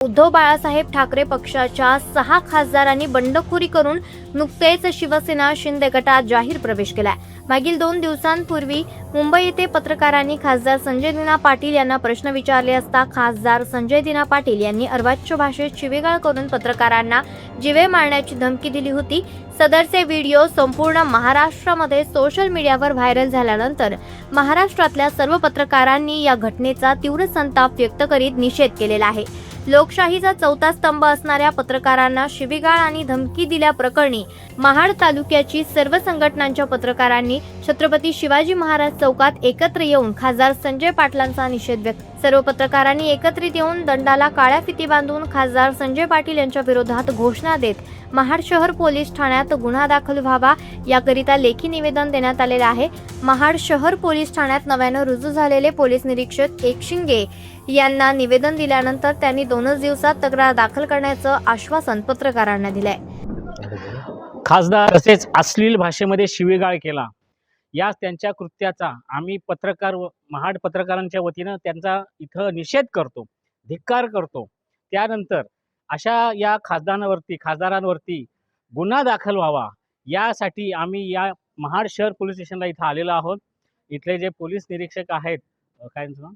उद्धव बाळासाहेब ठाकरे पक्षाच्या 6 खासदारांनी बंडखोरी करून नुकतेच शिवसेना शिंदे गटात जाहीर प्रवेश केलाय। मागील 2 दिवसांपूर्वी मुंबई येथे पत्रकारांनी खासदार संजय दिना पाटील यांना प्रश्न विचारले असता खासदार संजय दिना पाटील यांनी अर्वाच्य भाषेत शिवीगाळ करून पत्रकारांना जीवे मारण्याची धमकी दिली होती। सदरचे व्हिडिओ संपूर्ण महाराष्ट्रामध्ये सोशल मीडियावर व्हायरल झाल्यानंतर महाराष्ट्रातल्या सर्व पत्रकारांनी या घटनेचा तीव्र संताप व्यक्त करीत निषेध केलेला आहे। लोकशाहीचा चौथा स्तंभ असणाऱ्या पत्रकारांना शिवीगाळ आणि धमकी दिल्याप्रकरणी महाड तालुक्याची सर्व संघटनांच्या पत्रकारांनी छत्रपती शिवाजी महाराज चौकात एकत्र येऊन खासदार संजय पाटलांचा निषेध व्यक्त सर्व पत्रकारांनी एकत्रित येऊन दंडाला काळ्या फिती बांधून खासदार संजय पाटील यांच्या विरोधात घोषणा देत महाड शहर पोलीस ठाण्यात गुन्हा दाखल व्हावा याकरिता लेखी निवेदन देण्यात आलेले आहे। महाड शहर पोलीस ठाण्यात नव्याने रुजू झालेले पोलीस निरीक्षक एकशिंगे यांना निवेदन दिल्यानंतर त्यांनी 2 दिवसात तक्रार दाखल करण्याचं आश्वासन पत्रकारांना दिलंय। खासदार तसेच अश्लील भाषेमध्ये शिवीगाळ केला या त्यांच्या कृत्याचा आम्ही पत्रकार महाड पत्रकारांच्या वतीनं त्यांचा इथं निषेध करतो, धिक्कार करतो। त्यानंतर अशा या खासदारांवरती गुन्हा दाखल व्हावा यासाठी आम्ही या महाड शहर पोलीस स्टेशनला इथं आलेलो आहोत। इथले जे पोलीस निरीक्षक आहेत काय नाव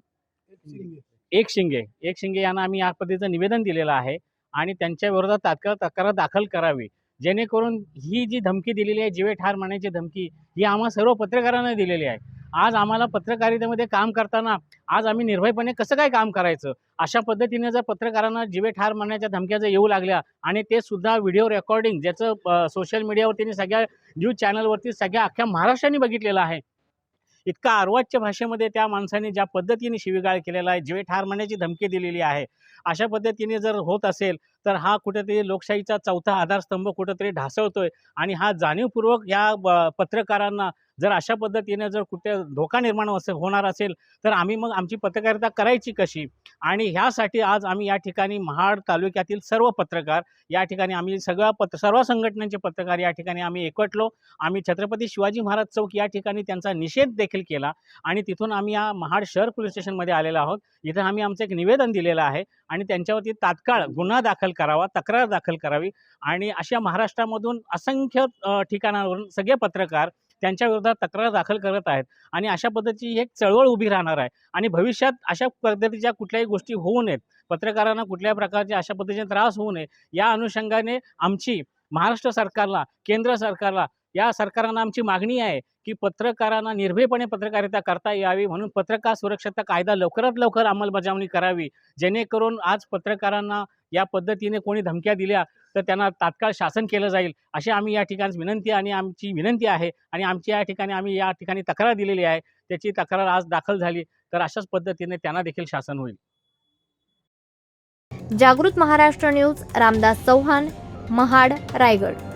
एकशिंगे यांना आम्ही या पद्धतीचं निवेदन दिलेलं आहे आणि त्यांच्या विरोधात तात्काळ तक्रार दाखल करावी, जेणेकरून ही जी धमकी दिलेली आहे जीवे ठार मारण्याची धमकी ही आम्हा सर्व पत्रकारांना दिलेली आहे। आज आम्हाला पत्रकारितेमध्ये काम करताना आज आम्ही निर्भयपणे कसं काय काम करायचं अशा पद्धतीने जर पत्रकारांना जीवे ठार मारण्याच्या धमक्या जर येऊ लागल्या आणि ते सुद्धा व्हिडिओ रेकॉर्डिंग ज्याचं सोशल मीडियावरती सगळ्या न्यूज चॅनलवरती सगळ्या अख्ख्या महाराष्ट्राने बघितलेलं आहे। इतका अर्वाच्य भाषेमध्ये त्या माणसाने ज्या पद्धतीने शिवीगाळ केलेला आहे, जीवे ठार मारण्याची धमकी दिलेली आहे, अशा पद्धतीने जर होत असेल तर हा कुठेतरी लोकशाहीचा चौथा आधारस्तंभ कुठेतरी ढासळतोय आणि हा जाणीवपूर्वक या पत्रकारांना जर अशा पद्धतीने जर कुठे धोका निर्माण होणार असेल तर आम्ही मग आमची पत्रकारिता करायची कशी। आणि ह्यासाठी आज आम्ही या ठिकाणी महाड तालुक्यातील सर्व पत्रकार या ठिकाणी आम्ही सर्व संघटनांचे पत्रकार या ठिकाणी आम्ही एकवटलो। आम्ही छत्रपती शिवाजी महाराज चौक या ठिकाणी त्यांचा निषेध देखील केला आणि तिथून आम्ही या महाड शहर पोलीस स्टेशनमध्ये आलेलो आहोत। इथं आम्ही आमचं एक निवेदन दिलेलं आहे आणि त्यांच्यावरती तात्काळ गुन्हा दाखल करावा, तक्रार दाखल करावी आणि अशा महाराष्ट्रामधून असंख्य ठिकाणावरून सगळे पत्रकार त्यांच्या विरोधात तक्रार दाखल करत आहेत आणि अशा पद्धतीची एक चळवळ उभी राहणार आहे आणि भविष्यात अशा पद्धतीच्या कुठल्याही गोष्टी होऊ नयेत, पत्रकारांना कुठल्याही प्रकारचे अशा पद्धतीचे त्रास होऊ नये या अनुषंगाने आमची महाराष्ट्र सरकारला, केंद्र सरकारला, या सरकारांना आमची मागणी आहे की पत्रकारांना निर्भयपणे पत्रकारिता करता यावी म्हणून पत्रकार सुरक्षता कायदा लवकरात लवकर अंमलबजावणी करावी, जेणेकरून आज पत्रकारांना या पद्धतीने कोणी धमक्या दिल्या तर त्यांना तात्काळ शासन केलं जाईल अशी आम्ही या ठिकाणी विनंती आणि आमची विनंती आहे आणि आमची आम्ही या ठिकाणी तक्रार दिलेली आहे। त्याची तक्रार आज दाखल झाली तर अशाच पद्धतीने त्यांना देखील शासन होईल। जागृत महाराष्ट्र न्यूज, रामदास चौहान, महाड, रायगड।